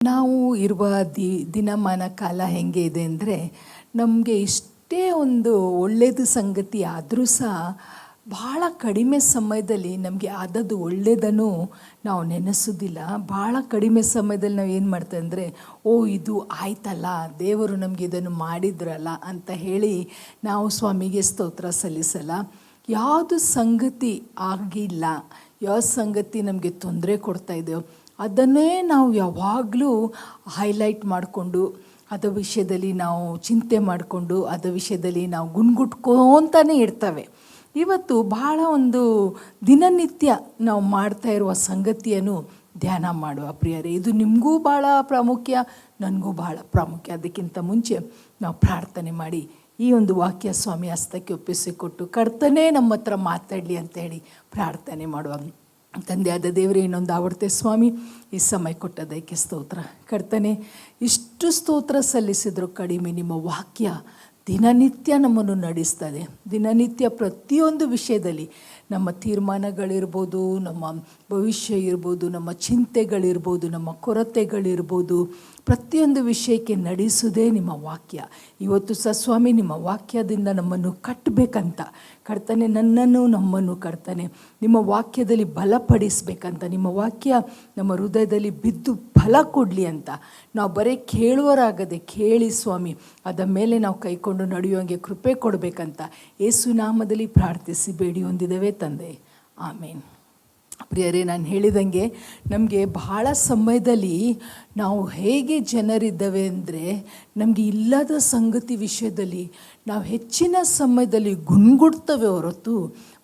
ನಾವು ಇರುವ ದಿನಮಾನ ಕಾಲ ಹೆಂಗೆ ಇದೆ ಅಂದರೆ, ನಮಗೆ ಇಷ್ಟೇ ಒಂದು ಒಳ್ಳೆಯದು ಸಂಗತಿ ಆದರೂ ಸಹ ಭಾಳ ಕಡಿಮೆ ಸಮಯದಲ್ಲಿ ನಮಗೆ ಆದದ್ದು ಒಳ್ಳೆಯದನ್ನು ನಾವು ನೆನೆಸೋದಿಲ್ಲ. ಭಾಳ ಕಡಿಮೆ ಸಮಯದಲ್ಲಿ ನಾವು ಏನು ಮಾಡ್ತೇವೆ ಅಂದರೆ, ಇದು ಆಯ್ತಲ್ಲ, ದೇವರು ನಮಗೆ ಇದನ್ನು ಮಾಡಿದ್ರಲ್ಲ ಅಂತ ಹೇಳಿ ನಾವು ಸ್ವಾಮಿಗೆ ಸ್ತೋತ್ರ ಸಲ್ಲಿಸಲ್ಲ. ಯಾವುದು ಸಂಗತಿ ಆಗಿಲ್ಲ, ಯಾವ ಸಂಗತಿ ನಮಗೆ ತೊಂದರೆ ಕೊಡ್ತಾಯಿದೆಯೋ ಅದನ್ನೇ ನಾವು ಯಾವಾಗಲೂ ಹೈಲೈಟ್ ಮಾಡಿಕೊಂಡು ಅದರ ವಿಷಯದಲ್ಲಿ ನಾವು ಚಿಂತೆ ಮಾಡಿಕೊಂಡು ಅದರ ವಿಷಯದಲ್ಲಿ ನಾವು ಗುಣಗುಟ್ಕೊತಾನೆ ಇರ್ತವೆ. ಇವತ್ತು ಭಾಳ ಒಂದು ದಿನನಿತ್ಯ ನಾವು ಮಾಡ್ತಾ ಇರುವ ಸಂಗತಿಯನ್ನು ಧ್ಯಾನ ಮಾಡುವ ಪ್ರಿಯರೇ. ಇದು ನಿಮಗೂ ಭಾಳ ಪ್ರಾಮುಖ್ಯ, ನನಗೂ ಭಾಳ ಪ್ರಾಮುಖ್ಯ. ಅದಕ್ಕಿಂತ ಮುಂಚೆ ನಾವು ಪ್ರಾರ್ಥನೆ ಮಾಡಿ ಈ ಒಂದು ವಾಕ್ಯ ಸ್ವಾಮಿ ಹಸ್ತಕ್ಕೆ ಒಪ್ಪಿಸಿಕೊಟ್ಟು ಕರ್ತನೇ ನಮ್ಮ ಹತ್ರ ಮಾತಾಡಲಿ ಅಂತ ಹೇಳಿ ಪ್ರಾರ್ಥನೆ ಮಾಡುವ. ತಂದೆಯಾದ ದೇವರೇ, ಇನ್ನೊಂದು ಆವರ್ತೆ ಸ್ವಾಮಿ ಈ ಸಮಯ ಕೊಟ್ಟದಕ್ಕೆ ಸ್ತೋತ್ರ. ಕರ್ತನೆ, ಇಷ್ಟು ಸ್ತೋತ್ರ ಸಲ್ಲಿಸಿದ್ರು ಕಡಿಮೆ. ನಿಮ್ಮ ವಾಕ್ಯ ದಿನನಿತ್ಯ ನಮ್ಮನ್ನು ನಡೆಸ್ತದೆ. ದಿನನಿತ್ಯ ಪ್ರತಿಯೊಂದು ವಿಷಯದಲ್ಲಿ ನಮ್ಮ ತೀರ್ಮಾನಗಳಿರ್ಬೋದು, ನಮ್ಮ ಭವಿಷ್ಯ ಇರ್ಬೋದು, ನಮ್ಮ ಚಿಂತೆಗಳಿರ್ಬೋದು, ನಮ್ಮ ಕೊರತೆಗಳಿರ್ಬೋದು, ಪ್ರತಿಯೊಂದು ವಿಷಯಕ್ಕೆ ನಡೆಸೋದೇ ನಿಮ್ಮ ವಾಕ್ಯ. ಇವತ್ತು ಸಹ ಸ್ವಾಮಿ ನಿಮ್ಮ ವಾಕ್ಯದಿಂದ ನಮ್ಮನ್ನು ಕಟ್ಟಬೇಕಂತ ಕರ್ತನೆ, ನನ್ನನ್ನು ನಮ್ಮನ್ನು ಕರ್ತನೆ ನಿಮ್ಮ ವಾಕ್ಯದಲ್ಲಿ ಬಲಪಡಿಸ್ಬೇಕಂತ, ನಿಮ್ಮ ವಾಕ್ಯ ನಮ್ಮ ಹೃದಯದಲ್ಲಿ ಬಿದ್ದು ಫಲ ಕೊಡಲಿ ಅಂತ ನಾವು ಬರೀ ಕೇಳುವರಾಗದೆ ಕೇಳಿ ಸ್ವಾಮಿ ಅದರ ಮೇಲೆ ನಾವು ಕೈಕೊಂಡು ನಡೆಯುವಂಗೆ ಕೃಪೆ ಕೊಡಬೇಕಂತ ಯೇಸು ನಾಮದಲ್ಲಿ ಪ್ರಾರ್ಥಿಸಿ ಬೇಡಿ ಹೊಂದಿದ್ದೇವೆ ತಂದೆ, ಆಮೇನ್. ಪ್ರಿಯರೇ, ನಾನು ಹೇಳಿದಂಗೆ ನಮಗೆ ಭಾಳ ಸಮಯದಲ್ಲಿ ನಾವು ಹೇಗೆ ಜನರಿದ್ದೇವೆ ಅಂದರೆ, ನಮಗೆ ಇಲ್ಲದ ಸಂಗತಿ ವಿಷಯದಲ್ಲಿ ನಾವು ಹೆಚ್ಚಿನ ಸಮಯದಲ್ಲಿ ಗುಣಗುಡ್ತವೆ ಹೊರತು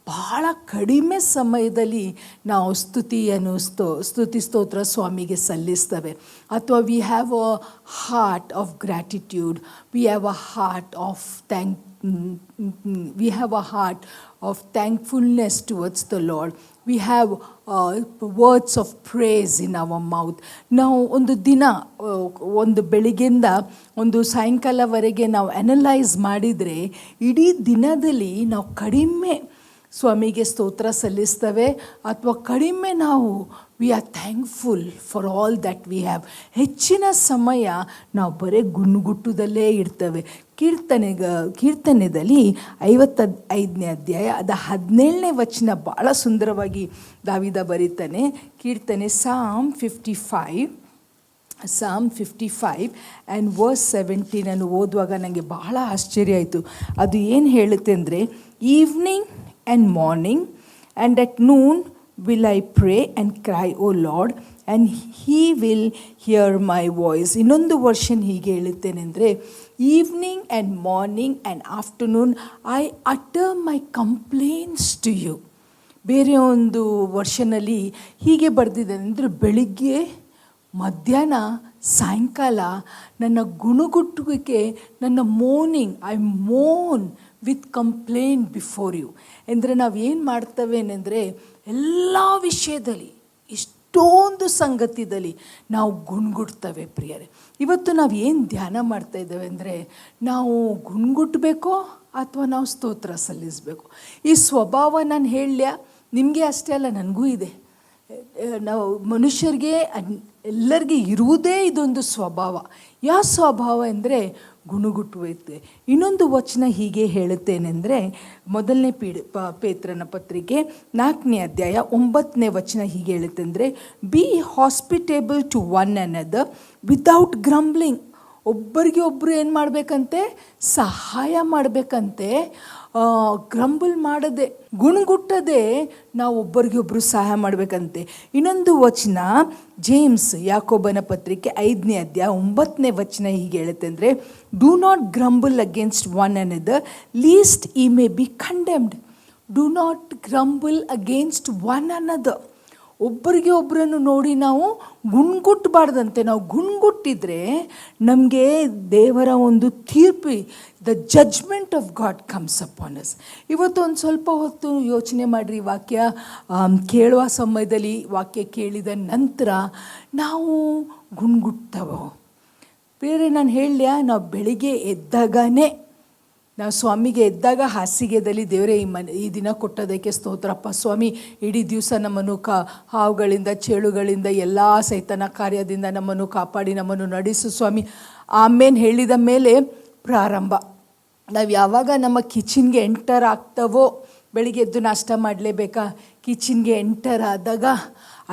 ಭಾಳ ಕಡಿಮೆ ಸಮಯದಲ್ಲಿ ನಾವು ಸ್ತುತಿ ಸ್ತೋತ್ರ ಸ್ವಾಮಿಗೆ ಸಲ್ಲಿಸ್ತವೆ. ಅಥವಾ we have a heart of gratitude, we have a heart of thankfulness towards the Lord. We have words of praise in our mouth. ನಾವು ಒಂದು ದಿನ, ಒಂದು ಬೆಳಿಗ್ಗೆಯಿಂದ ಒಂದು ಸಾಯಂಕಾಲವರೆಗೆ ನಾವು ಅನಲೈಸ್ ಮಾಡಿದರೆ ಇಡೀ ದಿನದಲ್ಲಿ ನಾವು ಕಡಿಮೆ ಸ್ವಾಮಿಗೆ ಸ್ತೋತ್ರ ಸಲ್ಲಿಸ್ತವೆ ಅಥವಾ ಕಡಿಮೆ ನಾವು we are thankful for all that we have. ಹೆಚ್ಚಿನ ಸಮಯ ನಾವು ಬರೀ ಗುಣಗುಟ್ಟುದಲ್ಲೇ ಇರ್ತವೆ. ಕೀರ್ತನೆಯಲ್ಲಿ 55ನೇ ಅಧ್ಯಾಯ ಅದ 17ನೇ ವಚನ ಭಾಳ ಸುಂದರವಾಗಿ ದಾವಿದ ಬರೀತಾನೆ. ಕೀರ್ತನೆ Psalm 55 ಆ್ಯಂಡ್ ವರ್ಸ್ 17 ಅನ್ನು ಓದುವಾಗ ನನಗೆ ಬಹಳ ಆಶ್ಚರ್ಯ ಆಯಿತು. ಅದು ಏನು ಹೇಳುತ್ತೆ ಅಂದರೆ, evening and morning and at noon will I pray and cry, O Lord, and he will hear my voice. ಇನ್ನೊಂದು ವರ್ಷನ್ ಹೀಗೆ ಹೇಳುತ್ತೇನೆ ಅಂದರೆ, evening and morning and afternoon I utter my complaints to you. ಬೇರೆ ಒಂದು ವರ್ಷನಲ್ಲಿ ಹೀಗೆ ಬರೆದಿದೆ ಅಂದರೆ, ಬೆಳಿಗ್ಗೆ, ಮಧ್ಯಾಹ್ನ, ಸಾಯಂಕಾಲ ನನ್ನ ಗುಣಗುಟ್ಟುವಿಕೆ, ನನ್ನ morning I moan with complaint before you. ಅಂದರೆ ನಾವು ಏನು ಮಾಡ್ತೇವೆ ಅಂದರೆ, ಎಲ್ಲ ವಿಷಯದಲ್ಲಿ ಇಷ್ಟೊಂದು ಸಂಗತಿಯಲ್ಲಿ ನಾವು ಗುಣಗುಡ್ತೇವೆ ಪ್ರಿಯರೇ. ಇವತ್ತು ನಾವು ಏನು ಧ್ಯಾನ ಮಾಡ್ತಾ ಇದ್ದೇವೆ ಅಂದರೆ, ನಾವು ಗುಣಗುಟ್ಟಬೇಕೋ ಅಥವಾ ನಾವು ಸ್ತೋತ್ರ ಸಲ್ಲಿಸಬೇಕು. ಈ ಸ್ವಭಾವ ನಾನು ಹೇಳಲಿಲ್ಲ, ನಿಮಗೆ ಅಷ್ಟೇ ಅಲ್ಲ, ನನಗೂ ಇದೆ. ನಾವು ಮನುಷ್ಯರಿಗೆ ಎಲ್ಲರಿಗೆ ಇರುವುದೇ ಇದೊಂದು ಸ್ವಭಾವ. ಯಾವ ಸ್ವಭಾವ ಅಂದರೆ ಗುಣಗುಟ್ಟುತ್ತೆ. ಇನ್ನೊಂದು ವಚನ ಹೀಗೆ ಹೇಳುತ್ತೇನೆಂದರೆ, ಮೊದಲನೇ ಪೇತ್ರನ ಪತ್ರಿಕೆ 4ನೇ ಅಧ್ಯಾಯ 9ನೇ ವಚನ ಹೀಗೆ ಹೇಳುತ್ತೆ ಅಂದರೆ, be hospitable to one another without grumbling. ಒಬ್ಬರಿಗೆ ಒಬ್ಬರು ಏನು ಮಾಡಬೇಕಂತೆ? ಸಹಾಯ ಮಾಡಬೇಕಂತೆ. ಗ್ರಂಬಲ್ ಮಾಡದೆ, ಗುಣಗುಟ್ಟದೆ ನಾವು ಒಬ್ಬರಿಗೆ ಒಬ್ಬರು ಸಹಾಯ ಮಾಡಬೇಕಂತೆ. ಇನ್ನೊಂದು ವಚನ ಜೇಮ್ಸ್, ಯಾಕೋಬನ ಪತ್ರಿಕೆ 5ನೇ ಅಧ್ಯಾಯ 9ನೇ ವಚನ ಹೀಗೆ ಹೇಳುತ್ತೆ ಅಂದರೆ, do not grumble against one another lest ye may be condemned. Do not grumble against one another. ಒಬ್ಬರಿಗೆ ಒಬ್ಬರನ್ನು ನೋಡಿ ನಾವು ಗುಣಗುಟ್ಟಬಾರ್ದಂತೆ. ನಾವು ಗುಣಗುಟ್ಟಿದ್ರೆ ನಮಗೆ ದೇವರ ಒಂದು ತೀರ್ಪು, the judgement of God comes upon us. ಇವತ್ತು ಒಂದು ಸ್ವಲ್ಪ ಹೊತ್ತು ಯೋಚನೆ ಮಾಡಿರಿ. ವಾಕ್ಯ ಕೇಳುವ ಸಮಯದಲ್ಲಿ, ವಾಕ್ಯ ಕೇಳಿದ ನಂತರ ನಾವು ಗುಣಗುಟ್ಟವೋ? ಬೇರೆ ನಾನು ಹೇಳಲಿಲ್ಲ, ನಾವು ಬೆಳಿಗ್ಗೆ ಎದ್ದಾಗನೇ ನಾವು ಸ್ವಾಮಿಗೆ ಎದ್ದಾಗ ಹಾಸಿಗೆದಲ್ಲಿ ದೇವರೇ ಈ ದಿನ ಕೊಟ್ಟೋದಕ್ಕೆ ಸ್ತೋತ್ರಪ್ಪ ಸ್ವಾಮಿ, ಇಡೀ ದಿವಸ ನಮ್ಮನ್ನು ಹಾವುಗಳಿಂದ ಚೇಳುಗಳಿಂದ ಎಲ್ಲ ಸೈತನ ಕಾರ್ಯದಿಂದ ನಮ್ಮನ್ನು ಕಾಪಾಡಿ ನಮ್ಮನ್ನು ನಡೆಸು ಸ್ವಾಮಿ ಆಮೇಲೆ ಹೇಳಿದ ಮೇಲೆ ಪ್ರಾರಂಭ. ನಾವು ಯಾವಾಗ ನಮ್ಮ ಕಿಚನ್ಗೆ ಎಂಟರ್ ಆಗ್ತವೋ, ಬೆಳಿಗ್ಗೆ ಎದ್ದು ನಾಷ್ಟ ಮಾಡಲೇಬೇಕಾ, ಕಿಚನ್ಗೆ ಎಂಟರ್ ಆದಾಗ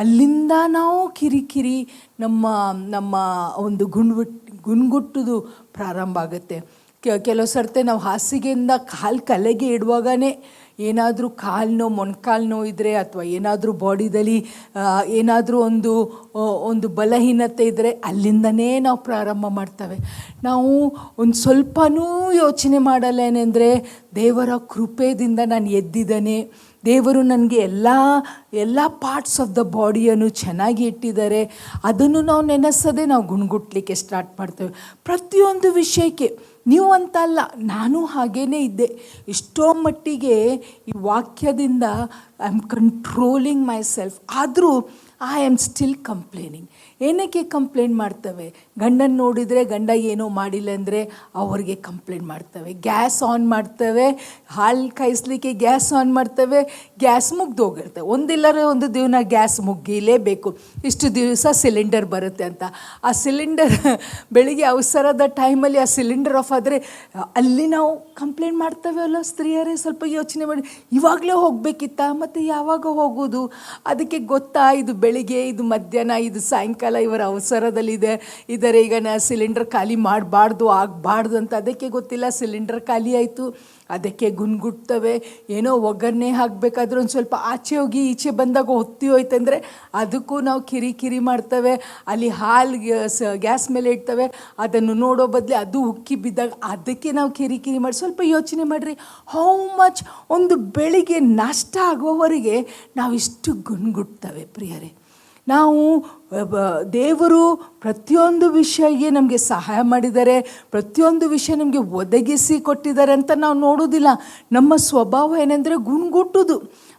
ಅಲ್ಲಿಂದ ನಾವು ಕಿರಿಕಿರಿ ನಮ್ಮ ಒಂದು ಗುಣಗುಟ್ಟುದು ಪ್ರಾರಂಭ ಆಗುತ್ತೆ. ಕೆಲವು ಸರ್ತೆ ನಾವು ಹಾಸಿಗೆಯಿಂದ ಕಲೆಗೆ ಇಡುವಾಗನೇ ಏನಾದರೂ ಕಾಲು ನೋವು, ಮೊಣಕಾಲು ನೋವು ಇದ್ದರೆ ಅಥವಾ ಏನಾದರೂ ಬಾಡಿದಲ್ಲಿ ಏನಾದರೂ ಒಂದು ಬಲಹೀನತೆ ಇದ್ದರೆ ಅಲ್ಲಿಂದನೇ ನಾವು ಪ್ರಾರಂಭ ಮಾಡ್ತೇವೆ. ನಾವು ಒಂದು ಸ್ವಲ್ಪನೂ ಯೋಚನೆ ಮಾಡಲ್ಲ. ಏನೆಂದರೆ ದೇವರ ಕೃಪೆಯಿಂದ ನಾನು ಎದ್ದಿದ್ದೇನೆ, ದೇವರು ನನಗೆ ಎಲ್ಲ ಪಾರ್ಟ್ಸ್ ಆಫ್ ದ ಬಾಡಿಯನ್ನು ಚೆನ್ನಾಗಿ ಇಟ್ಟಿದ್ದಾರೆ. ಅದನ್ನು ನಾವು ನೆನೆಸೋದೇ ನಾವು ಗುಣಗುಟ್ಟಲಿಕ್ಕೆ ಸ್ಟಾರ್ಟ್ ಮಾಡ್ತೇವೆ ಪ್ರತಿಯೊಂದು ವಿಷಯಕ್ಕೆ. ನೀವು ಅಂತ ಅಲ್ಲ, ನಾನು ಹಾಗೇ ಇದ್ದೆ. ಎಷ್ಟೋ ಮಟ್ಟಿಗೆ ಈ ವಾಕ್ಯದಿಂದ I am controlling myself. ಆದರೂ ಐ ಆಮ್ ಸ್ಟಿಲ್ ಕಂಪ್ಲೇನಿಂಗ್. ಏನಕ್ಕೆ ಕಂಪ್ಲೇಂಟ್ ಮಾಡ್ತವೆ? ಗಂಡನ ನೋಡಿದರೆ ಗಂಡ ಏನೋ ಮಾಡಿಲ್ಲ ಅಂದರೆ ಅವ್ರಿಗೆ ಕಂಪ್ಲೇಂಟ್ ಮಾಡ್ತವೆ. ಗ್ಯಾಸ್ ಆನ್ ಮಾಡ್ತವೆ, ಹಾಲು ಕಾಯಿಸ್ಲಿಕ್ಕೆ ಗ್ಯಾಸ್ ಆನ್ ಮಾಡ್ತವೆ, ಗ್ಯಾಸ್ ಮುಗ್ದೋಗಿರ್ತವೆ. ಒಂದಿಲ್ಲರೆ ಒಂದು ದಿನ ಗ್ಯಾಸ್ ಮುಗಿಲೇಬೇಕು, ಇಷ್ಟು ದಿವಸ ಸಿಲಿಂಡರ್ ಬರುತ್ತೆ ಅಂತ. ಆ ಸಿಲಿಂಡರ್ ಬೆಳಿಗ್ಗೆ ಅವಸರದ ಟೈಮಲ್ಲಿ ಆ ಸಿಲಿಂಡರ್ ಆಫ್ ಆದರೆ ಅಲ್ಲಿ ನಾವು ಕಂಪ್ಲೇಂಟ್ ಮಾಡ್ತೇವೆ ಅಲ್ಲ ಸ್ತ್ರೀಯರೇ? ಸ್ವಲ್ಪ ಯೋಚನೆ ಮಾಡಿ, ಇವಾಗಲೇ ಹೋಗಬೇಕಿತ್ತ, ಮತ್ತು ಯಾವಾಗ ಹೋಗೋದು? ಅದಕ್ಕೆ ಗೊತ್ತಾ, ಇದು ಬೆಳಿಗ್ಗೆ, ಇದು ಮಧ್ಯಾಹ್ನ, ಇದು ಸಾಯಂಕಾಲ, ಇವರ ಅವಸರದಲ್ಲಿದೆ ಇದರ ಈಗ ಸಿಲಿಂಡರ್ ಖಾಲಿ ಆಗಬಾರ್ದು ಅಂತ. ಅದಕ್ಕೆ ಗೊತ್ತಿಲ್ಲ, ಸಿಲಿಂಡರ್ ಖಾಲಿ ಆಯಿತು. ಅದಕ್ಕೆ ಗುಣಗುಡ್ತವೆ. ಏನೋ ಒಗ್ಗರಣೆ ಹಾಕಬೇಕಾದ್ರೆ ಒಂದು ಸ್ವಲ್ಪ ಆಚೆ ಹೋಗಿ ಈಚೆ ಬಂದಾಗ ಹೊತ್ತಿ ಹೋಯ್ತಂದರೆ ಅದಕ್ಕೂ ನಾವು ಕಿರಿಕಿರಿ ಮಾಡ್ತವೆ. ಅಲ್ಲಿ ಹಾಲು ಗ್ಯಾಸ್ ಮೇಲೆ ಇಡ್ತವೆ, ಅದನ್ನು ನೋಡೋ ಬದಲು ಅದು ಉಕ್ಕಿ ಬಿದ್ದಾಗ ಅದಕ್ಕೆ ನಾವು ಕಿರಿಕಿರಿ ಮಾಡಿ. ಸ್ವಲ್ಪ ಯೋಚನೆ ಮಾಡಿರಿ, ಹೌ ಮಚ್ ಒಂದು ಬೆಳಿಗ್ಗೆ ನಾಷ್ಟ ಆಗುವವರೆಗೆ ನಾವು ಇಷ್ಟು ಗುಣಗುಡ್ತವೆ ಪ್ರಿಯರೇ. ನಾವು ದೇವರು ಪ್ರತಿಯೊಂದು ವಿಷಯಕ್ಕೆ ನಮಗೆ ಸಹಾಯ ಮಾಡಿದ್ದಾರೆ, ಪ್ರತಿಯೊಂದು ವಿಷಯ ನಮಗೆ ಒದಗಿಸಿ ಕೊಟ್ಟಿದ್ದಾರೆ ಅಂತ ನಾವು ನೋಡೋದಿಲ್ಲ. ನಮ್ಮ ಸ್ವಭಾವ ಏನೆಂದರೆ ಗುಣಗುಟ್ಟುದು.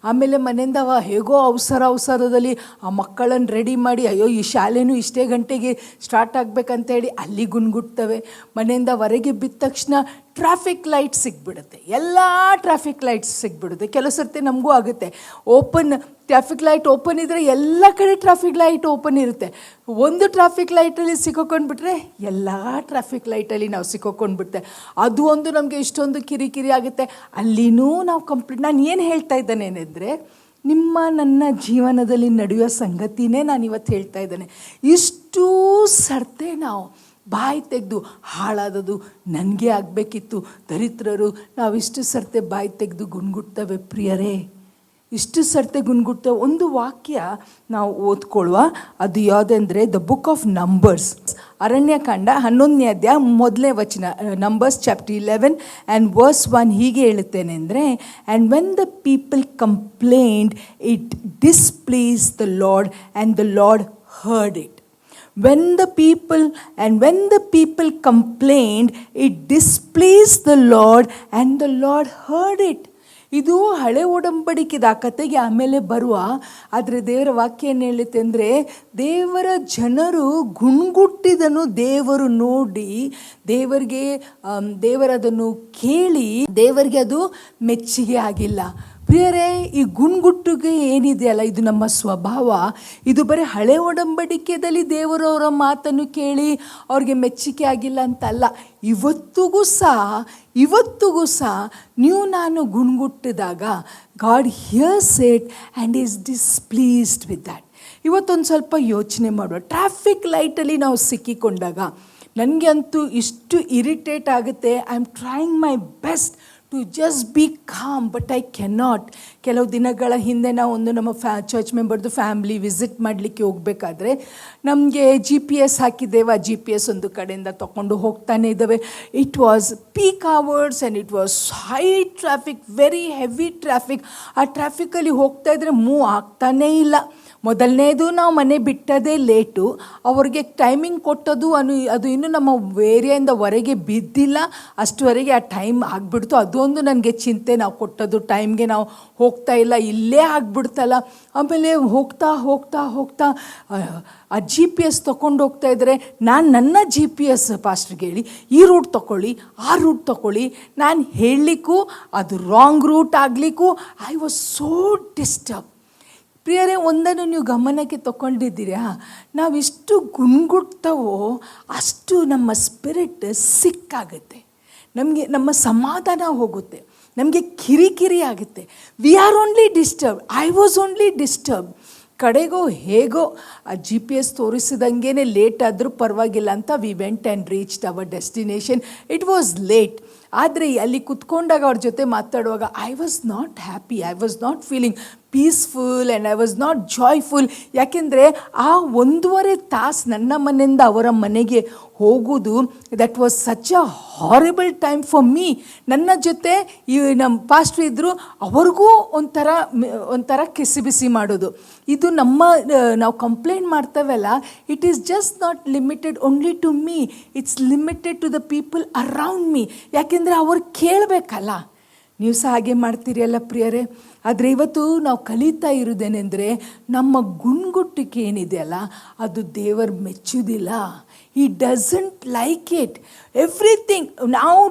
ಆಮೇಲೆ ಮನೆಯಿಂದ ಹೇಗೋ ಅವಸರದಲ್ಲಿ ಆ ಮಕ್ಕಳನ್ನು ರೆಡಿ ಮಾಡಿ, ಅಯ್ಯೋ ಈ ಶಾಲೆನೂ ಇಷ್ಟೇ ಗಂಟೆಗೆ ಸ್ಟಾರ್ಟ್ ಆಗಬೇಕಂತೇಳಿ ಅಲ್ಲಿ ಗುಣಗುಡ್ತವೆ. ಮನೆಯಿಂದ ಹೊರಗೆ ಬಿದ್ದ ತಕ್ಷಣ ಟ್ರಾಫಿಕ್ ಲೈಟ್ ಸಿಗ್ಬಿಡುತ್ತೆ, ಎಲ್ಲ ಟ್ರಾಫಿಕ್ ಲೈಟ್ಸ್ ಸಿಗ್ಬಿಡುತ್ತೆ. ಕೆಲವು ಸರ್ತಿ ನಮಗೂ ಆಗುತ್ತೆ, ಟ್ರಾಫಿಕ್ ಲೈಟ್ ಓಪನ್ ಇದ್ದರೆ ಎಲ್ಲ ಕಡೆ ಟ್ರಾಫಿಕ್ ಲೈಟ್ ಓಪನ್ ಇರುತ್ತೆ. ಒಂದು ಟ್ರಾಫಿಕ್ ಲೈಟಲ್ಲಿ ಸಿಕ್ಕೊಂಡ್ಬಿಟ್ರೆ ಎಲ್ಲ ಟ್ರಾಫಿಕ್ ಲೈಟಲ್ಲಿ ನಾವು ಸಿಕ್ಕೊಂಡ್ಬಿಡ್ತೆ. ಅದು ಒಂದು ನಮಗೆ ಇಷ್ಟೊಂದು ಕಿರಿಕಿರಿ ಆಗುತ್ತೆ. ಅಲ್ಲಿನೂ ನಾವು ನಾನು ಏನು ಹೇಳ್ತಾ ಇದ್ದೇನೆಂದರೆ, ನನ್ನ ಜೀವನದಲ್ಲಿ ನಡೆಯುವ ಸಂಗತಿನೇ ನಾನು ಇವತ್ತು ಹೇಳ್ತಾ ಇದ್ದೇನೆ. ಇಷ್ಟೂ ಸರ್ತೆ ನಾವು ಬಾಯಿ ತೆಗೆದು ಹಾಳಾದದು ನನಗೆ ಆಗಬೇಕಿತ್ತು, ದರಿದ್ರರು, ನಾವಿಷ್ಟು ಸರ್ತೆ ಬಾಯಿ ತೆಗೆದು ಗುಣಗುಡ್ತವೆ ಪ್ರಿಯರೇ. ಇಷ್ಟು ಸರ್ತೆ ಗುಣಗುಡ್ತವೆ. ಒಂದು ವಾಕ್ಯ ನಾವು ಓದ್ಕೊಳ್ಳುವ, ಅದು ಯಾವುದೆಂದರೆ ದ ಬುಕ್ ಆಫ್ ನಂಬರ್ಸ್, ಅರಣ್ಯಕಾಂಡ 11ನೇ ಅಧ್ಯಾಯ 1ನೇ ವಚನ, ನಂಬರ್ಸ್ ಚಾಪ್ಟರ್ 11 ಆ್ಯಂಡ್ ವರ್ಸ್ 1 ಹೀಗೆ ಹೇಳುತ್ತೇನೆಂದರೆ, and when the people complained it displease the Lord and the Lord heard it. When the people complained, it displeased the Lord and the Lord heard it. ಇದು ಹಳೆ ಒಡಂಬಡಿಕೆದ ಕತೆಗೆ ಆಮೇಲೆ ಬರುವ. ಆದರೆ ದೇವರ ವಾಕ್ಯ ಏನು ಹೇಳುತ್ತೆ ಅಂದರೆ, ದೇವರ ಜನರು ಗುಣಗುಟ್ಟಿದನು ದೇವರು ನೋಡಿ, ದೇವರದನ್ನು ಕೇಳಿ ದೇವರಿಗೆ ಅದು ಮೆಚ್ಚುಗೆ ಆಗಿಲ್ಲ. ಪ್ರಿಯರೇ, ಈ ಗುಣಗುಟ್ಟುಗೆ ಏನಿದೆಯಲ್ಲ, ಇದು ನಮ್ಮ ಸ್ವಭಾವ. ಇದು ಬರೀ ಹಳೆ ಒಡಂಬಡಿಕೆಯಲ್ಲಿ ದೇವರವರ ಮಾತನ್ನು ಕೇಳಿ ಅವ್ರಿಗೆ ಮೆಚ್ಚುಗೆ ಆಗಿಲ್ಲ ಅಂತಲ್ಲ. ಇವತ್ತಿಗೂ ಸಹ ನಾನು ಗುಣಗುಟ್ಟಿದಾಗ God hears it and is displeased with that. ಇವತ್ತೊಂದು ಸ್ವಲ್ಪ ಯೋಚನೆ ಮಾಡುವ. ಟ್ರಾಫಿಕ್ ಲೈಟಲ್ಲಿ ನಾವು ಸಿಕ್ಕಿಕೊಂಡಾಗ ನನಗೆ ಅಂತೂ ಇಷ್ಟು ಇರಿಟೇಟ್ ಆಗುತ್ತೆ. I am trying my best to just be calm, but I cannot. ಕೆಲವು ದಿನಗಳ ಹಿಂದೆ ನಾವು ನಮ್ಮ ಚರ್ಚ್ ಮೆಂಬರ್ದು ಫ್ಯಾಮ್ಲಿ ವಿಸಿಟ್ ಮಾಡಲಿಕ್ಕೆ ಹೋಗಬೇಕಾದ್ರೆ ನಮಗೆ GPS ಹಾಕಿದ್ದೇವೆ. ಆ GPS ಒಂದು ಕಡೆಯಿಂದ ತೊಗೊಂಡು ಹೋಗ್ತಾನೆ ಇದ್ದಾವೆ. It was peak hours and it was high traffic, very heavy traffic. ಆ ಟ್ರಾಫಿಕಲ್ಲಿ ಹೋಗ್ತಾ ಇದ್ದರೆ ಮೂವ್ ಆಗ್ತಾನೇ ಇಲ್ಲ. ಮೊದಲನೇದು ನಾವು ಮನೆ ಬಿಟ್ಟದೇ ಲೇಟು, ಅವ್ರಿಗೆ ಟೈಮಿಂಗ್ ಕೊಟ್ಟದು ಅದು ಇನ್ನೂ ನಮ್ಮ ಏರಿಯಾಯಿಂದ ಹೊರಗೆ ಬಿದ್ದಿಲ್ಲ, ಅಷ್ಟುವರೆಗೆ ಆ ಟೈಮ್ ಆಗಿಬಿಡ್ತು. ಅದೊಂದು ನನಗೆ ಚಿಂತೆ, ನಾವು ಕೊಟ್ಟದ್ದು ಟೈಮ್ಗೆ ನಾವು ಹೋಗ್ತಾ ಇಲ್ಲ, ಇಲ್ಲೇ ಆಗಿಬಿಡ್ತಲ್ಲ. ಆಮೇಲೆ ಹೋಗ್ತಾ ಹೋಗ್ತಾ ಹೋಗ್ತಾ ಆ GPS ತೊಗೊಂಡು ಹೋಗ್ತಾ ಇದ್ದರೆ ನಾನು ನನ್ನ GPS ಪಾಸ್ಟ್ರಿಗೆ ಹೇಳಿ ಈ ರೂಟ್ ತೊಗೊಳ್ಳಿ, ಆ ರೂಟ್ ತೊಗೊಳ್ಳಿ, ನಾನು ಹೇಳಲಿಕ್ಕೂ ಅದು ರಾಂಗ್ ರೂಟ್ ಆಗಲಿಕ್ಕೂ ಐ ವಾಸ್ ಸೋ ಡಿಸ್ಟರ್ಬ್. ಪ್ರಿಯರೇ, ಒಂದನ್ನು ನೀವು ಗಮನಕ್ಕೆ ತಗೊಂಡಿದ್ದೀರಾ, ನಾವಿಷ್ಟು ಗುಣಗುಡ್ತವೋ ಅಷ್ಟು ನಮ್ಮ ಸ್ಪಿರಿಟ್ ಸಿಕ್ಕಾಗುತ್ತೆ, ನಮಗೆ ನಮ್ಮ ಸಮಾಧಾನ ಹೋಗುತ್ತೆ, ನಮಗೆ ಕಿರಿಕಿರಿ ಆಗುತ್ತೆ. We are only disturb. I was only disturb. ಕಡೆಗೋ ಹೇಗೋ ಆ GPS ತೋರಿಸಿದಂಗೆ ಲೇಟ್ ಆದರೂ ಪರವಾಗಿಲ್ಲ ಅಂತ we went and reached our destination. It was late. ಆದರೆ ಅಲ್ಲಿ ಕುತ್ಕೊಂಡಾಗ ಅವ್ರ ಜೊತೆ ಮಾತಾಡುವಾಗ I was not happy, I was not feeling peaceful and I was not joyful. ಯಾಕೆಂದರೆ ಆ 1.5 ತಾಸು ನನ್ನ ಮನೆಯಿಂದ ಅವರ ಮನೆಗೆ ಹೋಗೋದು, that was such a horrible time for me. ನನ್ನ ಜೊತೆ ಈ ನಮ್ಮ ಪಾಸ್ಟ್ರು ಇದ್ದರು, ಅವ್ರಿಗೂ ಒಂಥರ ಕಿಸಿಬಿಸಿ ಮಾಡೋದು. ಇದು ನಾವು ಕಂಪ್ಲೇಂಟ್ ಮಾಡ್ತೇವಲ್ಲ, it is just not limited only to me, it's limited to the people around me. ಯಾಕೆಂದರೆ ಅವ್ರು ಕೇಳಬೇಕಲ್ಲ. ನೀವು ಸಹ ಹಾಗೆ ಮಾಡ್ತೀರಿ ಅಲ್ಲ ಪ್ರಿಯರೇ. ಆದರೆ ಇವತ್ತು ನಾವು ಕಲಿತಾ ಇರೋದೇನೆಂದರೆ, ನಮ್ಮ ಗುಣಗುಟ್ಟಿಕೆ ಏನಿದೆಯಲ್ಲ ಅದು ದೇವರು ಮೆಚ್ಚುವುದಿಲ್ಲ. He doesn't like it. Everything ನಾವು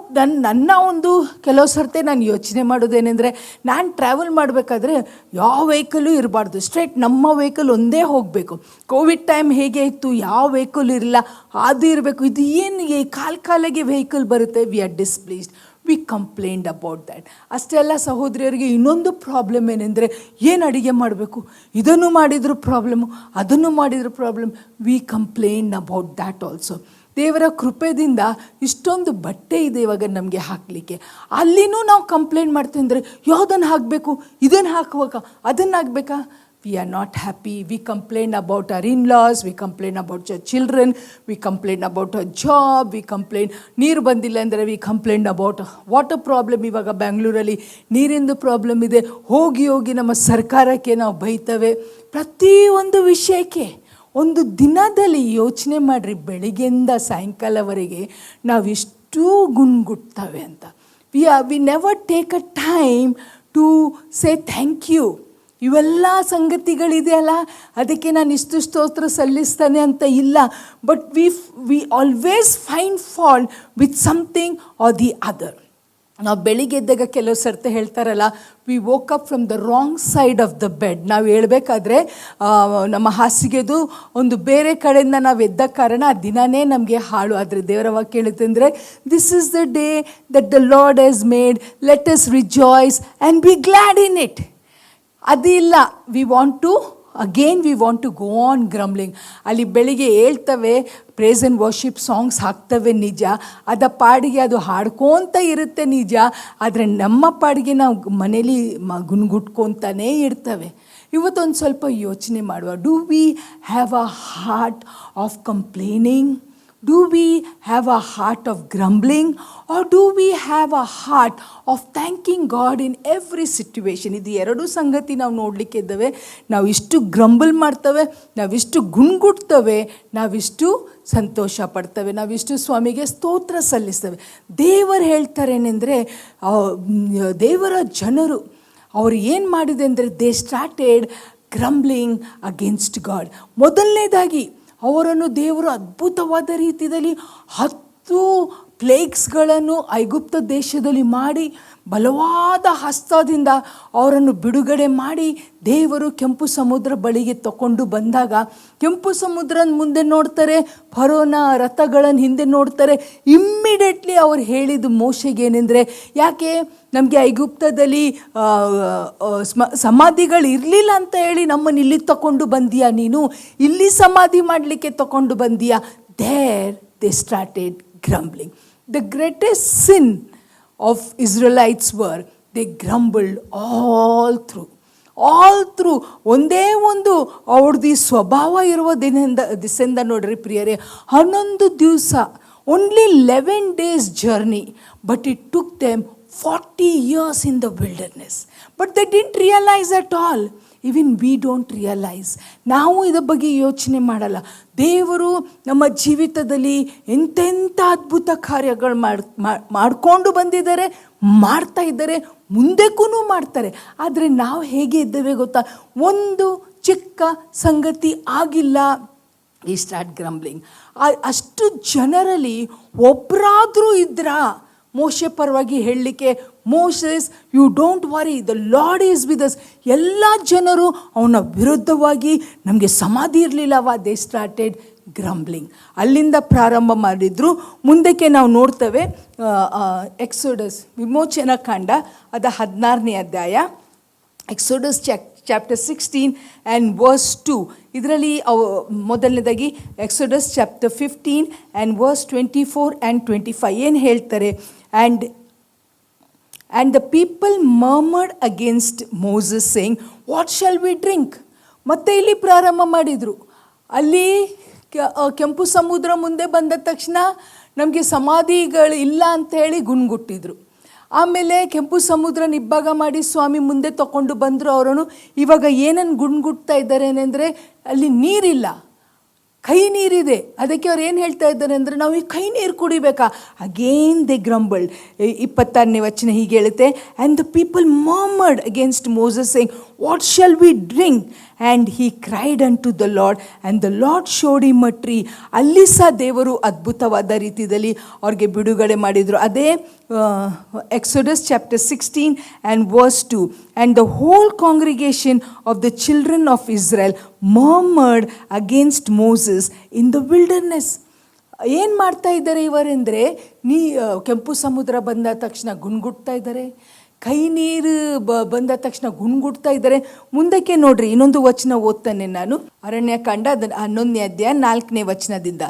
ನನ್ನ ಒಂದು ಕೆಲವು ಸರ್ತೆ ನಾನು ಯೋಚನೆ ಮಾಡೋದೇನೆಂದರೆ, ನಾನು ಟ್ರಾವೆಲ್ ಮಾಡಬೇಕಾದ್ರೆ ಯಾವ ವೆಹಿಕಲ್ಲು ಇರಬಾರ್ದು, ಸ್ಟ್ರೇಟ್ ನಮ್ಮ ವೆಹಿಕಲ್ ಒಂದೇ ಹೋಗಬೇಕು. ಕೋವಿಡ್ ಟೈಮ್ ಹೇಗೆ ಇತ್ತು, ಯಾವ ವೆಹಿಕಲ್ ಇರಲಿಲ್ಲ, ಅದು ಇರಬೇಕು. ಇದು ಏನು ಕಾಲಿಗೆ ವೆಹಿಕಲ್ ಬರುತ್ತೆ. We are displeased. We complained about that. ಅಷ್ಟೇ ಅಲ್ಲ ಸಹೋದರಿಯರಿಗೆ, ಇನ್ನೊಂದು ಪ್ರಾಬ್ಲಮ್ ಏನೆಂದರೆ, ಏನು ಅಡುಗೆ ಮಾಡಬೇಕು, ಇದನ್ನು ಮಾಡಿದರೂ ಪ್ರಾಬ್ಲಮ್ಮು, ಅದನ್ನು ಮಾಡಿದರೂ problem. We complained about that also. ದೇವರ ಕೃಪೆಯಿಂದ ಇಷ್ಟೊಂದು ಬಟ್ಟೆ ಇದೆ ಇವಾಗ ನಮಗೆ ಹಾಕಲಿಕ್ಕೆ, ಅಲ್ಲಿನೂ ನಾವು ಕಂಪ್ಲೇಂಟ್ ಮಾಡ್ತೀವಿ. ಅಂದರೆ ಯಾವುದನ್ನು ಹಾಕಬೇಕು, ಇದನ್ನು ಹಾಕಬೇಕಾ, ಅದನ್ನು ಹಾಕಬೇಕಾ. We are not happy. We complain about our in-laws, we complain about our children, we complain about our job, we complain ನೀರು ಬಂದಿಲ್ಲ ಅಂದರೆ we complain about water problem. ಇವಾಗ ಬೆಂಗಳೂರಲ್ಲಿ ನೀರಿಂದು ಪ್ರಾಬ್ಲಮ್ ಇದೆ. ಹೋಗಿ ನಮ್ಮ ಸರ್ಕಾರಕ್ಕೆ ನಾವು ಬೈತೇವೆ ಪ್ರತಿಯೊಂದು ವಿಷಯಕ್ಕೆ. ಒಂದು ದಿನದಲ್ಲಿ ಯೋಚನೆ ಮಾಡಿರಿ, ಬೆಳಿಗ್ಗೆಯಿಂದ ಸಾಯಂಕಾಲವರೆಗೆ ನಾವಿಷ್ಟು ಗುಣಗುಡ್ತವೆ ಅಂತ. We never take a time to say thank you. ಇವೆಲ್ಲ ಸಂಗತಿಗಳಿದೆಯಲ್ಲ, ಅದಕ್ಕೆ ನಾನು ಇಷ್ಟು ಸ್ತೋತ್ರ ಸಲ್ಲಿಸ್ತಾನೆ ಅಂತ ಇಲ್ಲ. But we always find fault with something or the other. ನಾವು ಬೆಳಿಗ್ಗೆ ಎದ್ದಾಗ ಕೆಲವು ಸರ್ತೆ ಹೇಳ್ತಾರಲ್ಲ, we woke up from the wrong side of the bed. ನಾವು ಹೇಳ್ಬೇಕಾದ್ರೆ ನಮ್ಮ ಹಾಸಿಗೆದು ಒಂದು ಬೇರೆ ಕಡೆಯಿಂದ ನಾವು ಎದ್ದ ಕಾರಣ ಆ ದಿನವೇ ನಮಗೆ ಹಾಳು. ಆದರೆ ದೇವರ ವಾಕ್ಯ ಹೇಳುತ್ತೆ ಅಂದರೆ, this is the day that the Lord has made, let us rejoice and be glad in it. ಅದಿಲ್ಲ. We want to go on grumbling. ಅಲ್ಲಿ ಬೆಳಿಗ್ಗೆ ಹೇಳ್ತವೆ, ಪ್ರೇಸ್ ಆ್ಯಂಡ್ ವರ್ಷಿಪ್ ಸಾಂಗ್ಸ್ ಹಾಕ್ತವೆ ನಿಜ, ಅದ ಪಾಡಿಗೆ ಅದು ಹಾಡ್ಕೊತ ಇರುತ್ತೆ ನಿಜ. ಆದರೆ ನಮ್ಮ ಪಾಡಿಗೆ ನಾವು ಮನೇಲಿ ಗುಣ್ಗುಟ್ಕೊತಾನೇ ಇರ್ತವೆ. ಇವತ್ತೊಂದು ಸ್ವಲ್ಪ ಯೋಚನೆ ಮಾಡುವ. Do we have a heart of complaining? Do we have a heart of grumbling, or do we have a heart of thanking God in every situation? ಇದು ಎರಡು ಸಂಗತಿ ನಾವು ನೋಡಲಿಕ್ಕೆ ಇದ್ದಾವೆ. ನಾವು ಇಷ್ಟು ಗ್ರಂಬಲ್ ಮಾಡ್ತವೆ, ನಾವಿಷ್ಟು ಗುಣ್ಗುಡ್ತವೆ, ನಾವಿಷ್ಟು ಸಂತೋಷ ಪಡ್ತವೆ, ನಾವಿಷ್ಟು ಸ್ವಾಮಿಗೆ ಸ್ತೋತ್ರ ಸಲ್ಲಿಸ್ತೇವೆ. ದೇವರು ಹೇಳ್ತಾರೇನೆಂದರೆ, ದೇವರ ಜನರು ಅವರು ಏನು ಮಾಡಿದೆ ಅಂದರೆ, they started grumbling against god. ಮೊದಲನೇದಾಗಿ ಅವರನ್ನು ದೇವರು ಅದ್ಭುತವಾದ ರೀತಿಯಲ್ಲಿ 10 ಪ್ಲೇಗ್ಸ್ಗಳನ್ನು ಐಗುಪ್ತ ದೇಶದಲ್ಲಿ ಮಾಡಿ, ಬಲವಾದ ಹಸ್ತದಿಂದ ಅವರನ್ನು ಬಿಡುಗಡೆ ಮಾಡಿ, ದೇವರು ಕೆಂಪು ಸಮುದ್ರ ಬಳಿಗೆ ತಗೊಂಡು ಬಂದಾಗ, ಕೆಂಪು ಸಮುದ್ರದ ಮುಂದೆ ನೋಡ್ತಾರೆ, ಫರೋನ ರಥಗಳನ್ನು ಹಿಂದೆ ನೋಡ್ತಾರೆ. ಇಮ್ಮಿಡಿಯೇಟ್ಲಿ ಅವ್ರು ಹೇಳಿದ್ದು ಮೋಶೆಗೇನೆಂದರೆ, ಯಾಕೆ ನಮಗೆ ಐಗುಪ್ತದಲ್ಲಿ ಸಮಾಧಿಗಳು ಇರಲಿಲ್ಲ ಅಂತ ಹೇಳಿ ನಮ್ಮನ್ನು ಇಲ್ಲಿ ತಗೊಂಡು ಬಂದೀಯಾ, ನೀನು ಇಲ್ಲಿ ಸಮಾಧಿ ಮಾಡಲಿಕ್ಕೆ ತಗೊಂಡು ಬಂದೀಯಾ? There they started grumbling. The greatest sin of Israelites were they grumbled all through. ಒಂದೇ ಒಂದು ಅವ್ರದ್ದು ಸ್ವಭಾವ ಇರುವ ದಿಸೆಯಿಂದ ನೋಡ್ರಿ ಪ್ರಿಯರೇ, 11 ದಿವಸ, only 11 days journey, but it took them 40 years in the wilderness. But they didn't realize at all. Even we don't realise. ನಾವು ಇದರ ಬಗ್ಗೆ ಯೋಚನೆ ಮಾಡಲ್ಲ. ದೇವರು ನಮ್ಮ ಜೀವಿತದಲ್ಲಿ ಎಂತೆಂಥ ಅದ್ಭುತ ಕಾರ್ಯಗಳು ಮಾಡಿಕೊಂಡು ಬಂದಿದ್ದಾರೆ, ಮಾಡ್ತಾ ಇದ್ದಾರೆ, ಮುಂದಕ್ಕೂ ಮಾಡ್ತಾರೆ. ಆದರೆ ನಾವು ಹೇಗೆ ಇದ್ದೇವೆ ಗೊತ್ತಾ? ಒಂದು ಚಿಕ್ಕ ಸಂಗತಿ ಆಗಿಲ್ಲ, ವಿ ಸ್ಟಾರ್ಟ್ ಗ್ರಂಬ್ಲಿಂಗ್. ಅಷ್ಟು ಜನರಲ್ಲಿ ಒಬ್ಬರಾದರೂ ಇದ್ರಾ ಮೋಶೆ ಪರವಾಗಿ ಹೇಳಲಿಕ್ಕೆ, Moses you don't worry, the Lord is with us. ಎಲ್ಲ ಜನರು ಅವನ ವಿರುದ್ಧವಾಗಿ ನಮಗೆ ಸಮಾಧಿ ಇರಲಿಲ್ಲವ, ದೇ ಸ್ಟಾರ್ಟೆಡ್ ಗ್ರಂಬ್ಲಿಂಗ್. ಅಲ್ಲಿಂದ ಪ್ರಾರಂಭ ಮಾಡಿದ್ರು. ಮುಂದಕ್ಕೆ ನಾವು ನೋಡ್ತೇವೆ ಎಕ್ಸೋಡಸ್ ವಿಮೋಚನಾ ಕಾಂಡ ಅದ 16ನೇ ಅಧ್ಯಾಯ, ಎಕ್ಸೋಡಸ್ ಚಾಪ್ಟರ್ 16 and verse 2. ಇದರಲ್ಲಿ ಮೊದಲನೇದಾಗಿ Exodus chapter 15 and verse 24 and 25 ಏನು ಹೇಳ್ತಾರೆ? And the people murmured against Moses saying, what shall we drink? ಮತ್ತೆ ಇಲ್ಲಿ ಪ್ರಾರಂಭ ಮಾಡಿದರು. ಅಲ್ಲಿ ಕೆಂಪು ಸಮುದ್ರ ಮುಂದೆ ಬಂದ ತಕ್ಷಣ ನಮಗೆ ಸಮಾಧಿಗಳು ಇಲ್ಲ ಅಂತ ಹೇಳಿ ಗುಣಗುಟ್ಟಿದ್ರು. ಆಮೇಲೆ ಕೆಂಪು ಸಮುದ್ರ ನಿಬ್ಬಾಗ ಮಾಡಿ ಸ್ವಾಮಿ ಮುಂದೆ ತಗೊಂಡು ಬಂದರು. ಅವರನ್ನು ಇವಾಗ ಏನನ್ನು ಗುಣಗುಟ್ತಾ ಇದ್ದಾರೆ ಅಂದರೆ ಅಲ್ಲಿ ನೀರಿಲ್ಲ, ಕೈ ನೀರಿದೆ. ಅದಕ್ಕೆ ಅವ್ರು ಏನು ಹೇಳ್ತಾ ಇದ್ದಾರೆ ಅಂದರೆ ನಾವು ಈ ಕೈ ನೀರು ಕುಡಿಬೇಕಾ? ಅಗೇನ್ ದೆ ಗ್ರಂಬಲ್ಡ್. 26ನೇ ವಚನ ಹೀಗೆ ಹೇಳುತ್ತೆ, and the people murmured against Moses saying, what shall we drink? And he cried unto the Lord and the Lord showed him a tree. ಅಲ್ಲಿ ಸಹ ದೇವರು ಅದ್ಭುತವಾದ ರೀತಿಯಲ್ಲಿ ಅವ್ರಿಗೆ ಬಿಡುಗಡೆ ಮಾಡಿದರು. ಅದೇ Exodus chapter 16 and verse 2. And the whole congregation of the children of Israel murmured against Moses in the wilderness. ಏನು ಮಾಡ್ತಾ ಇದ್ದಾರೆ ಇವರೆಂದರೆ, ಕೆಂಪು ಸಮುದ್ರ ಬಂದ ತಕ್ಷಣ ಗುಣಗುಟ್ತಾ ಇದ್ದಾರೆ, ಕೈ ನೀರು ಬಂದ ತಕ್ಷಣ ಗುಣಗುಡ್ತಾ ಇದ್ದಾರೆ. ಮುಂದಕ್ಕೆ ನೋಡ್ರಿ, ಇನ್ನೊಂದು ವಚನ ಓದ್ತಾನೆ ನಾನು, ಅರಣ್ಯಕಾಂಡ 11ನೇ ಅಧ್ಯಾಯ 4ನೇ ವಚನದಿಂದ.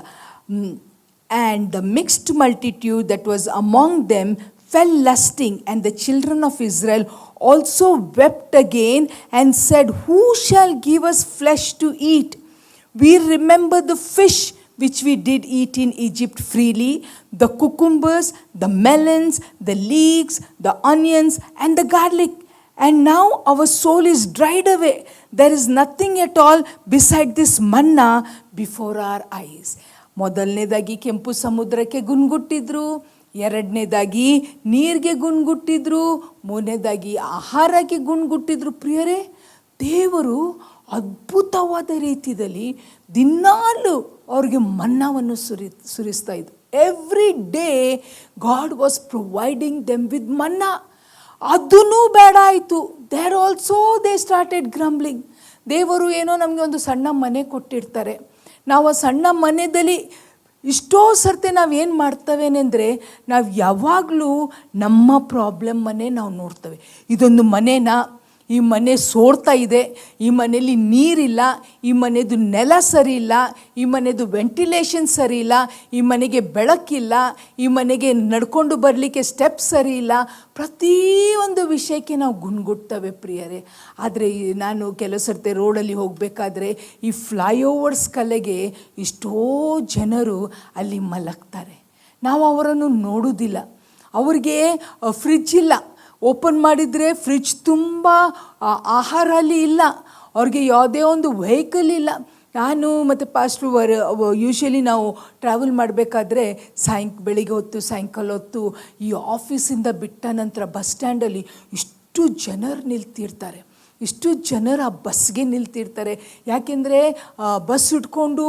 And the mixed multitude that was among them fell lusting, and the children of Israel also wept again and said, who shall give us flesh to eat? We remember the fish which we did eat in Egypt freely, the cucumbers, the melons, the leeks, the onions, and the garlic. And now our soul is dried away. There is nothing at all beside this manna before our eyes. ಮೊದಲನೇದಾಗಿ ಕೆಂಪು ಸಮುದ್ರಕ್ಕೆ ಗುಣಗುಟ್ಟಿದ್ರು, ಎರಡನೇದಾಗಿ ನೀರಿಗೆ ಗುಣಗುಟ್ಟಿದ್ರು, ಮೂರನೇದಾಗಿ ಆಹಾರಕ್ಕೆ ಗುಣಗುಟ್ಟಿದ್ರು. ಪ್ರಿಯರೇ, ದೇವರು ಅದ್ಭುತವಾದ ರೀತಿಯಲ್ಲಿ ದಿನಾಲು ಅವ್ರಿಗೆ ಮನ್ನಾವನ್ನು ಸುರಿಸ್ತಾ ಇದ್ರು. Every day God was providing them with manna. ಅದೂ ಬೇಡ ಆಯಿತು. There also they started grumbling. ದೇವರು ಏನೋ ನಮಗೆ ಒಂದು ಸಣ್ಣ ಮನೆ ಕೊಟ್ಟಿರ್ತಾರೆ. ನಾವು ಆ ಸಣ್ಣ ಮನೆಯಲ್ಲಿ ಇಷ್ಟೋ ಸರ್ತೆ ನಾವೇನು ಮಾಡ್ತವೇನೆಂದರೆ, ನಾವು ಯಾವಾಗಲೂ ನಮ್ಮ ಪ್ರಾಬ್ಲಮ್ಮನ್ನೇ ನಾವು ನೋಡ್ತೇವೆ. ಇದೊಂದು ಮನೆನಾ, ಈ ಮನೆ ಸೋರ್ತಾ ಇದೆ, ಈ ಮನೆಯಲ್ಲಿ ನೀರಿಲ್ಲ, ಈ ಮನೆದು ನೆಲ ಸರಿ ಇಲ್ಲ, ಈ ಮನೆದು ವೆಂಟಿಲೇಷನ್ ಸರಿ ಇಲ್ಲ, ಈ ಮನೆಗೆ ಬೆಳಕಿಲ್ಲ, ಈ ಮನೆಗೆ ನಡ್ಕೊಂಡು ಬರಲಿಕ್ಕೆ ಸ್ಟೆಪ್ ಸರಿ ಇಲ್ಲ. ಪ್ರತಿಯೊಂದು ವಿಷಯಕ್ಕೆ ನಾವು ಗುಣಗುಡ್ತವೆ ಪ್ರಿಯರೇ. ಆದರೆ ನಾನು ಕೆಲವು ಸರ್ತಿ ರೋಡಲ್ಲಿ ಹೋಗಬೇಕಾದ್ರೆ ಈ ಫ್ಲೈಓವರ್ಸ್ ಕಲೆಗೆ ಎಷ್ಟೋ ಜನರು ಅಲ್ಲಿ ಮಲಗ್ತಾರೆ. ನಾವು ಅವರನ್ನು ನೋಡೋದಿಲ್ಲ. ಅವ್ರಿಗೆ ಫ್ರಿಜ್ ಇಲ್ಲ, ಓಪನ್ ಮಾಡಿದರೆ ಫ್ರಿಜ್ ತುಂಬ ಆಹಾರ ಅಲ್ಲಿ ಇಲ್ಲ, ಅವ್ರಿಗೆ ಯಾವುದೇ ಒಂದು ವೆಹಿಕಲ್ ಇಲ್ಲ. ನಾನು ಮತ್ತು ಪಾಸ್ಟ್ರು ಯೂಶ್ವಲಿ ನಾವು ಟ್ರಾವೆಲ್ ಮಾಡಬೇಕಾದ್ರೆ ಬೆಳಿಗ್ಗೆ ಹೊತ್ತು ಸಾಯಂಕಾಲ ಹೊತ್ತು ಈ ಆಫೀಸಿಂದ ಬಿಟ್ಟ ನಂತರ ಬಸ್ ಸ್ಟ್ಯಾಂಡಲ್ಲಿ ಇಷ್ಟು ಜನರು ನಿಲ್ತಿರ್ತಾರೆ. ಇಷ್ಟು ಜನರು ಆ ಬಸ್ಗೆ ನಿಲ್ತಿರ್ತಾರೆ. ಯಾಕೆಂದರೆ ಬಸ್ ಇಟ್ಕೊಂಡು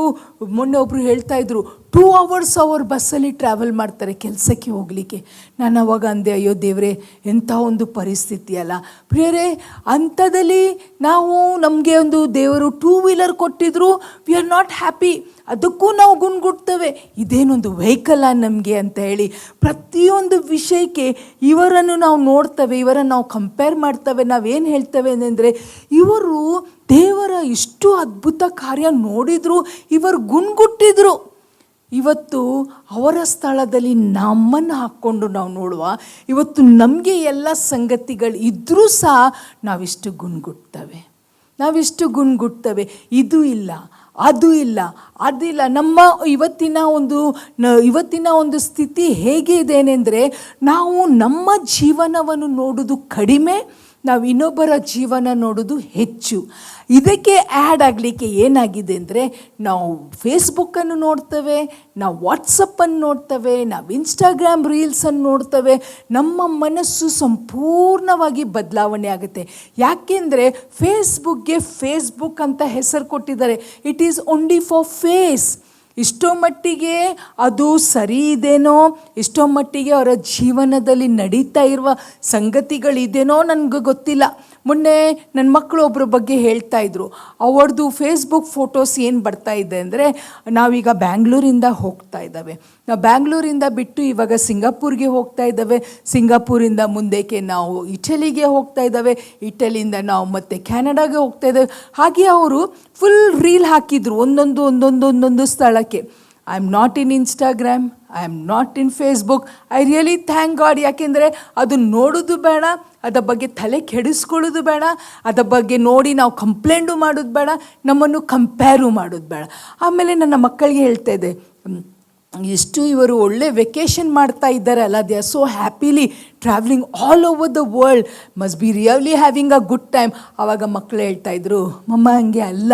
ಮೊನ್ನೆ ಒಬ್ಬರು ಹೇಳ್ತಾಯಿದ್ರು 2 hours ಅವ್ರು ಬಸ್ಸಲ್ಲಿ ಟ್ರಾವೆಲ್ ಮಾಡ್ತಾರೆ ಕೆಲಸಕ್ಕೆ ಹೋಗಲಿಕ್ಕೆ. ನಾನು ಅವಾಗ ಅಂದೆ, ಅಯ್ಯೋ ದೇವರೇ, ಎಂಥ ಒಂದು ಪರಿಸ್ಥಿತಿ ಅಲ್ಲ ಪ್ರಿಯರೇ. ಅಂಥದ್ದಲ್ಲಿ ನಾವು ನಮಗೆ ಒಂದು ದೇವರು 2 wheeler ಕೊಟ್ಟಿದ್ರು, ವಿ ಆರ್ ನಾಟ್ ಹ್ಯಾಪಿ. ಅದಕ್ಕೂ ನಾವು ಗುಣಗುಡ್ತೇವೆ, ಇದೇನೊಂದು ವೆಹಿಕಲ್ಲ ನಮಗೆ ಅಂತ ಹೇಳಿ. ಪ್ರತಿಯೊಂದು ವಿಷಯಕ್ಕೆ ಇವರನ್ನು ನಾವು ನೋಡ್ತೇವೆ, ಇವರನ್ನು ನಾವು ಕಂಪೇರ್ ಮಾಡ್ತೇವೆ. ನಾವೇನು ಹೇಳ್ತೇವೆ ಅಂದರೆ, ಇವರು ದೇವರ ಇಷ್ಟು ಅದ್ಭುತ ಕಾರ್ಯ ನೋಡಿದ್ರು, ಇವರು ಗುಣಗುಟ್ಟಿದ್ರು. ಇವತ್ತು ಅವರ ಸ್ಥಳದಲ್ಲಿ ನಮ್ಮನ್ನು ಹಾಕ್ಕೊಂಡು ನಾವು ನೋಡುವ, ಇವತ್ತು ನಮಗೆ ಎಲ್ಲ ಸಂಗತಿಗಳು ಇದ್ದರೂ ಸಹ ನಾವಿಷ್ಟು ಗುಣಗುಡ್ತೇವೆ. ಇದು ಇಲ್ಲ, ಅದು ಇಲ್ಲ, ಅದಿಲ್ಲ. ನಮ್ಮ ಇವತ್ತಿನ ಒಂದು ಸ್ಥಿತಿ ಹೇಗೆ ಇದೆ ಅಂದರೆ, ನಾವು ನಮ್ಮ ಜೀವನವನ್ನು ನೋಡೋದು ಕಡಿಮೆ, ನಾವು ಇನ್ನೊಬ್ಬರ ಜೀವನ ನೋಡೋದು ಹೆಚ್ಚು. ಇದಕ್ಕೆ ಆ್ಯಡ್ ಆಗಲಿಕ್ಕೆ ಏನಾಗಿದೆ ಅಂದರೆ, ನಾವು ಫೇಸ್ಬುಕ್ಕನ್ನು ನೋಡ್ತೇವೆ, ನಾವು ವಾಟ್ಸಪ್ಪನ್ನು ನೋಡ್ತೇವೆ, ನಾವು ಇನ್ಸ್ಟಾಗ್ರಾಮ್ ರೀಲ್ಸನ್ನು ನೋಡ್ತೇವೆ. ನಮ್ಮ ಮನಸ್ಸು ಸಂಪೂರ್ಣವಾಗಿ ಬದಲಾವಣೆ ಆಗುತ್ತೆ. ಯಾಕೆಂದರೆ ಫೇಸ್ಬುಕ್ಗೆ ಫೇಸ್ಬುಕ್ ಅಂತ ಹೆಸರು ಕೊಟ್ಟಿದ್ದಾರೆ. It is only for face. ಇಷ್ಟೋ ಮಟ್ಟಿಗೆ ಅದು ಸರಿ ಇದೇನೋ, ಇಷ್ಟೋ ಮಟ್ಟಿಗೆ ಅವರ ಜೀವನದಲ್ಲಿ ನಡೀತಾ ಇರುವ ಸಂಗತಿಗಳಿದೇನೋ ನನಗೆ ಗೊತ್ತಿಲ್ಲ. ಮೊನ್ನೆ ನನ್ನ ಮಕ್ಕಳು ಒಬ್ಬರ ಬಗ್ಗೆ ಹೇಳ್ತಾ ಇದ್ರು. ಅವ್ರದ್ದು ಫೇಸ್ಬುಕ್ ಫೋಟೋಸ್ ಏನು ಬರ್ತಾ ಇದೆ ಅಂದರೆ, ನಾವೀಗ ಬ್ಯಾಂಗ್ಳೂರಿಂದ ಹೋಗ್ತಾ ಇದ್ದಾವೆ, ನಾವು ಬ್ಯಾಂಗ್ಳೂರಿಂದ ಬಿಟ್ಟು ಇವಾಗ ಸಿಂಗಾಪುರ್ಗೆ ಹೋಗ್ತಾ ಇದ್ದಾವೆ, ಸಿಂಗಾಪುರಿಂದ ಮುಂದಕ್ಕೆ ನಾವು ಇಟಲಿಗೆ ಹೋಗ್ತಾ ಇದ್ದಾವೆ, ಇಟಲಿಯಿಂದ ನಾವು ಮತ್ತೆ ಕ್ಯಾನಡಾಗೆ ಹೋಗ್ತಾ ಇದ್ದಾವೆ. ಹಾಗೆ ಅವರು ಫುಲ್ ರೀಲ್ ಹಾಕಿದ್ರು ಒಂದೊಂದು ಸ್ಥಳಕ್ಕೆ. I am not in Instagram, I am not in Facebook. I really thank god. ಯಾಕೆಂದರೆ ಅದು ನೋಡೋದು ಬೇಡ, ಅದರ ಬಗ್ಗೆ ತಲೆ ಕೆಡಿಸ್ಕೊಳ್ಳೋದು ಬೇಡ, ಅದರ ಬಗ್ಗೆ ನೋಡಿ ನಾವು ಕಂಪ್ಲೇಂಟು ಮಾಡೋದು ಬೇಡ, ನಮ್ಮನ್ನು ಕಂಪೇರು ಮಾಡೋದು ಬೇಡ. ಆಮೇಲೆ ನನ್ನ ಮಕ್ಕಳಿಗೆ ಹೇಳ್ತಾ ಇದ್ದೆ, ಎಷ್ಟು ಇವರು ಒಳ್ಳೆ ವೆಕೇಷನ್ ಮಾಡ್ತಾ ಇದ್ದಾರೆ ಅಲ್ಲ, they are so happily travelling all over the world, must be really having a good time. ಆವಾಗ ಮಕ್ಕಳು ಹೇಳ್ತಾಯಿದ್ರು, ಮಮ್ಮ ಹಂಗೆ ಅಲ್ಲ,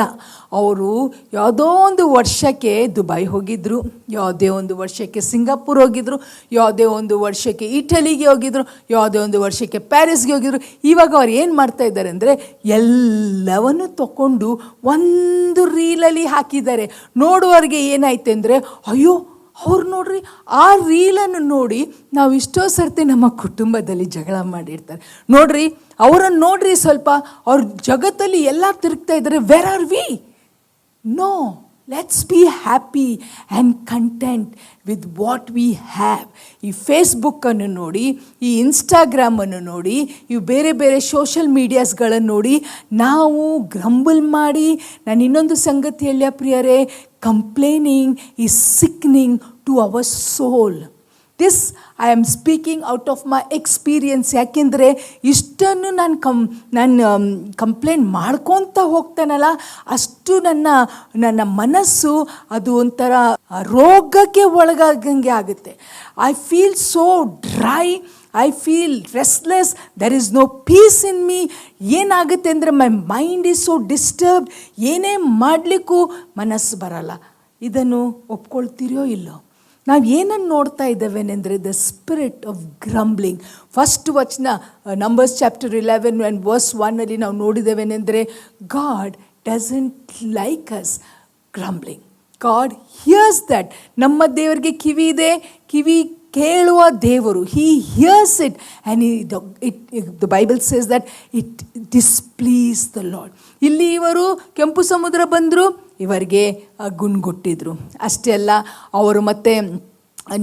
ಅವರು ಯಾವುದೋ ಒಂದು ವರ್ಷಕ್ಕೆ ದುಬೈ ಹೋಗಿದ್ರು, ಯಾವುದೇ ಒಂದು ವರ್ಷಕ್ಕೆ ಸಿಂಗಾಪುರ್ ಹೋಗಿದ್ರು, ಯಾವುದೇ ಒಂದು ವರ್ಷಕ್ಕೆ ಇಟಲಿಗೆ ಹೋಗಿದ್ರು, ಯಾವುದೇ ಒಂದು ವರ್ಷಕ್ಕೆ ಪ್ಯಾರಿಸ್ಗೆ ಹೋಗಿದ್ರು. ಇವಾಗ ಅವ್ರು ಏನು ಮಾಡ್ತಾ ಇದ್ದಾರೆ ಅಂದರೆ, ಎಲ್ಲವನ್ನು ತಗೊಂಡು ಒಂದು ರೀಲಲ್ಲಿ ಹಾಕಿದ್ದಾರೆ. ನೋಡುವವರಿಗೆ ಏನಾಯ್ತು ಅಂದರೆ, ಅಯ್ಯೋ ಅವ್ರು ನೋಡ್ರಿ, ಆ ರೀಲನ್ನು ನೋಡಿ ನಾವು ಇಷ್ಟೋ ಸರ್ತಿ ನಮ್ಮ ಕುಟುಂಬದಲ್ಲಿ ಜಗಳ ಮಾಡಿರ್ತಾರೆ. ನೋಡ್ರಿ ಅವರನ್ನು ನೋಡ್ರಿ, ಸ್ವಲ್ಪ ಅವ್ರ ಜಗತ್ತಲ್ಲಿ ಎಲ್ಲ ತಿರುಗ್ತಾ ಇದ್ದಾರೆ. Where are we? No, let's be happy and content with what we have. ಈ ಫೇಸ್ಬುಕ್ಕನ್ನು ನೋಡಿ, ಈ ಇನ್ಸ್ಟಾಗ್ರಾಮನ್ನು ನೋಡಿ, ಇವು ಬೇರೆ ಬೇರೆ ಸೋಷಲ್ ಮೀಡಿಯಾಸ್ಗಳನ್ನು ನೋಡಿ ನಾವು ಗ್ರಂಬಲ್ ಮಾಡಿ, ನಾನು ಇನ್ನೊಂದು ಸಂಗತಿ ಹೇಳ್ಯ ಪ್ರಿಯರೇ, complaining is sickening to our soul. This I am speaking out of my experience. ಯಾಕೆಂದರೆ ಇಷ್ಟನ್ನು ನಾನು ಕಂಪ್ಲೇಂಟ್ ಮಾಡ್ಕೊತ ಹೋಗ್ತಾನಲ್ಲ, ಅಷ್ಟು ನನ್ನ ಮನಸ್ಸು ಅದು ಒಂಥರ ರೋಗಕ್ಕೆ ಒಳಗಾಗಂಗೆ ಆಗುತ್ತೆ. I feel so dry, I feel restless, there is no peace in me. ಏನಾಗುತ್ತೆ ಅಂದರೆ, my mind is so disturbed, ಏನೇ ಮಾಡಲಿಕ್ಕೂ ಮನಸ್ಸು ಬರಲ್ಲ. ಇದನ್ನು ಒಪ್ಕೊಳ್ತೀರೋ ಇಲ್ಲೋ? ನಾವು ಏನನ್ನು ನೋಡ್ತಾ ಇದ್ದೇವೆನೆಂದರೆ, the spirit of grumbling. First ವಚನ ನಂಬರ್ಸ್ ಚಾಪ್ಟರ್ 11 ಆ್ಯಂಡ್ ವರ್ಸ್ 1 ನಾವು ನೋಡಿದ್ದೇವೆನೆಂದರೆ, God doesn't like us grumbling. God hears that. ನಮ್ಮ ದೇವರಿಗೆ ಕಿವಿ ಇದೆ, ಕಿವಿ ಕೇಳುವ ದೇವರು. He hears it and the Bible says that it displease the Lord. ಇಲ್ಲಿ ಇವರು ಕೆಂಪು ಸಮುದ್ರ ಬಂದರು, ಇವರಿಗೆ ಗುಣ್ಗುಟ್ಟಿದ್ರು. ಅಷ್ಟೇ ಅಲ್ಲ, ಅವರು ಮತ್ತೆ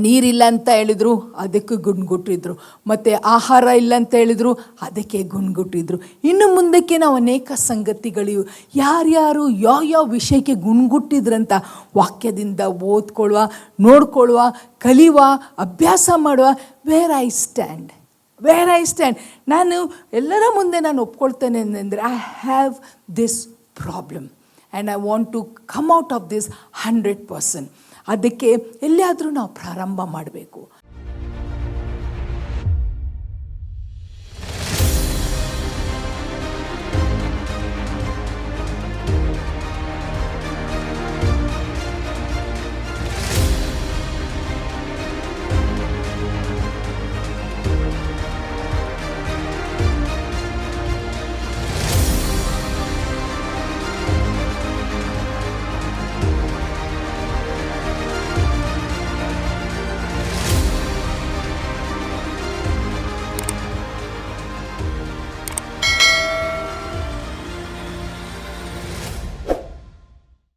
ನೀರಿಲ್ಲ ಅಂತ ಹೇಳಿದರು, ಅದಕ್ಕೆ ಗುಣ್ಗುಟ್ಟಿದ್ರು. ಮತ್ತು ಆಹಾರ ಇಲ್ಲ ಅಂತ ಹೇಳಿದರು, ಅದಕ್ಕೆ ಗುಣ್ಗುಟ್ಟಿದ್ರು. ಇನ್ನು ಮುಂದಕ್ಕೆ ನಾವು ಅನೇಕ ಸಂಗತಿಗಳು ಯಾರ್ಯಾರು ಯಾವ ವಿಷಯಕ್ಕೆ ಗುಣ್ಗುಟ್ಟಿದ್ರಂತ ವಾಕ್ಯದಿಂದ ಓದ್ಕೊಳ್ಳುವ, ನೋಡ್ಕೊಳ್ಳುವ, ಕಲಿಯುವ, ಅಭ್ಯಾಸ ಮಾಡುವ. ವೇರ್ ಐ ಸ್ಟ್ಯಾಂಡ್, ನಾನು ಎಲ್ಲರ ಮುಂದೆ ನಾನು ಒಪ್ಕೊಳ್ತೇನೆ ಅಂದರೆ, I have this problem and I want to come out of this 100%. ಅದಕ್ಕೆ ಎಲ್ಲಿಯಾದರೂ ನಾವು ಪ್ರಾರಂಭ ಮಾಡಬೇಕು.